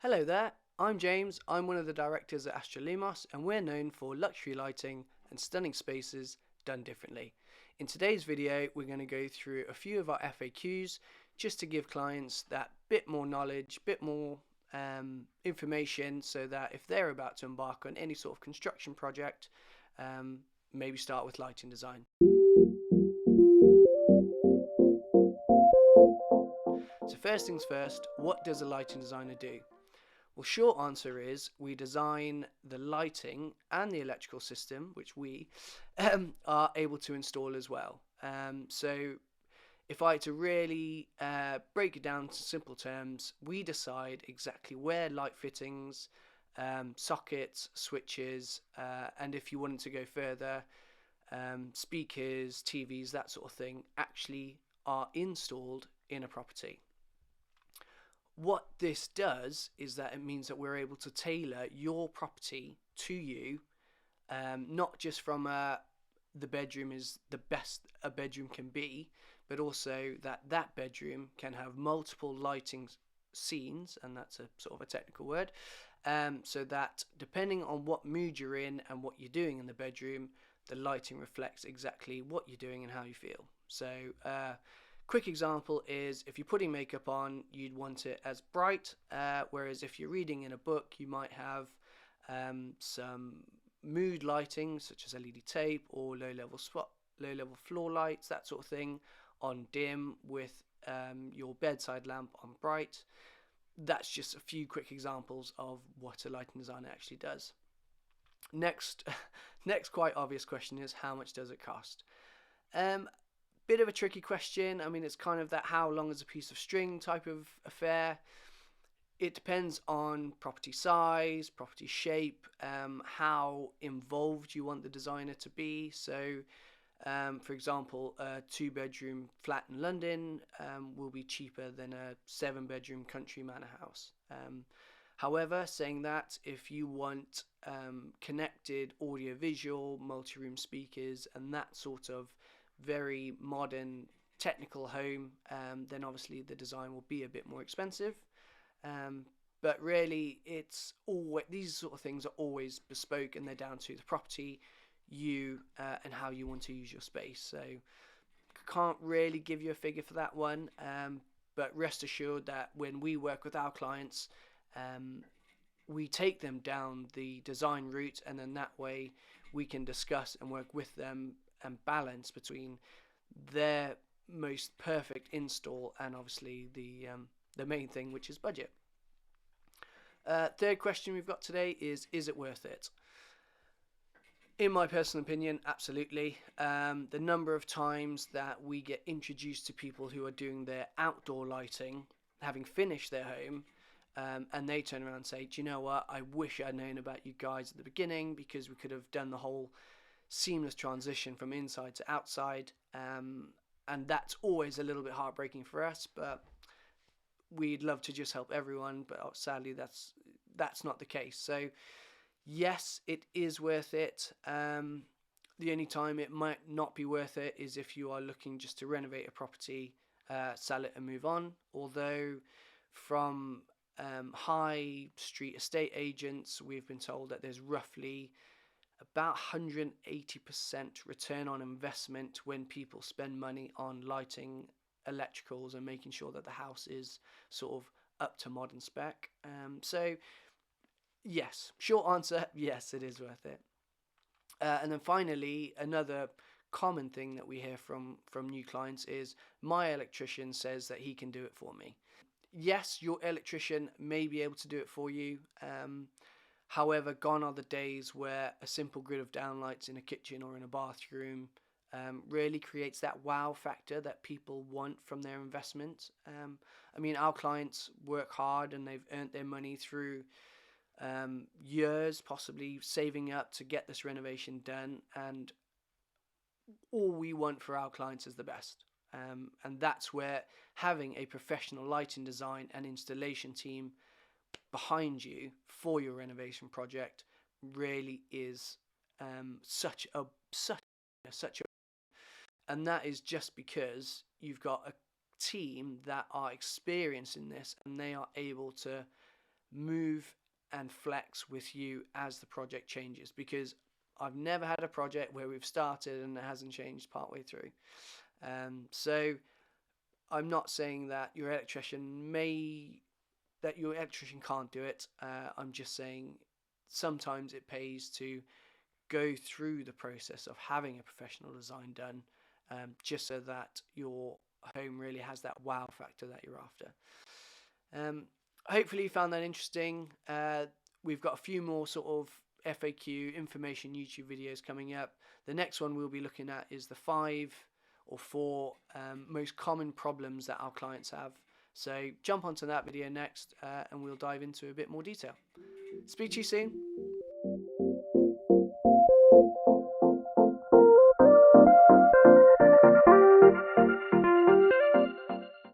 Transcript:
Hello there, I'm James. I'm one of the directors at Astra Lumos, and we're known for luxury lighting and stunning spaces done differently. In today's video, we're going to go through a few of our FAQs just to give clients that bit more knowledge, bit more information, so that if they're about to embark on any sort of construction project, um, maybe start with lighting design. So first things first, what does a lighting designer do? Well, short answer is we design the lighting and the electrical system, which we are able to install as well. So if I had to really break it down to simple terms, we decide exactly where light fittings, sockets, switches, and if you wanted to go further, speakers, TVs, that sort of thing, actually are installed in a property. What this does is that it means that we're able to tailor your property to you, not just from the bedroom is the best a bedroom can be, but also that bedroom can have multiple lighting scenes, and that's a sort of a technical word, so that depending on what mood you're in and what you're doing in the bedroom, the lighting reflects exactly what you're doing and how you feel. So quick example is if you're putting makeup on, you'd want it as bright, whereas if you're reading in a book, you might have some mood lighting such as LED tape or low-level floor lights, that sort of thing, on dim with your bedside lamp on bright. That's just a few quick examples of what a lighting designer actually does. Next quite obvious question is, how much does it cost? Bit of a tricky question. I mean, it's kind of that how long is a piece of string type of affair. It depends on property size, property shape, how involved you want the designer to be. So, for example, a 2-bedroom flat in London will be cheaper than a 7-bedroom country manor house. However, saying that, if you want connected audio-visual, multi-room speakers, and that sort of very modern technical home, then obviously the design will be a bit more expensive. But really, it's always, these sort of things are always bespoke, and they're down to the property, you, and how you want to use your space. So can't really give you a figure for that one, but rest assured that when we work with our clients, we take them down the design route, and then that way we can discuss and work with them and balance between their most perfect install and obviously the main thing, which is budget. Third question we've got today is it worth it? In my personal opinion, absolutely. The number of times that we get introduced to people who are doing their outdoor lighting, having finished their home, and they turn around and say, do you know what, I wish I'd known about you guys at the beginning, because we could have done the whole seamless transition from inside to outside, and that's always a little bit heartbreaking for us, but we'd love to just help everyone, but sadly that's not the case. So yes, it is worth it. The only time it might not be worth it is if you are looking just to renovate a property, sell it and move on. Although from high street estate agents, we've been told that there's roughly about 180% return on investment when people spend money on lighting, electricals, and making sure that the house is sort of up to modern spec. So yes, short answer, yes, it is worth it. And then finally, another common thing that we hear from new clients is, my electrician says that he can do it for me. Yes, your electrician may be able to do it for you. However, gone are the days where a simple grid of downlights in a kitchen or in a bathroom really creates that wow factor that people want from their investment. I mean, our clients work hard and they've earned their money through years, possibly saving up to get this renovation done, and all we want for our clients is the best. And that's where having a professional lighting design and installation team behind you for your renovation project really is such a and that is just because you've got a team that are experienced in this, and they are able to move and flex with you as the project changes, because I've never had a project where we've started and it hasn't changed partway through. So I'm not saying that your electrician can't do it. I'm just saying sometimes it pays to go through the process of having a professional design done, just so that your home really has that wow factor that you're after. Hopefully you found that interesting. We've got a few more sort of FAQ information YouTube videos coming up. The next one we'll be looking at is the 5 or 4 most common problems that our clients have. So jump onto that video next, and we'll dive into a bit more detail. Speak to you soon.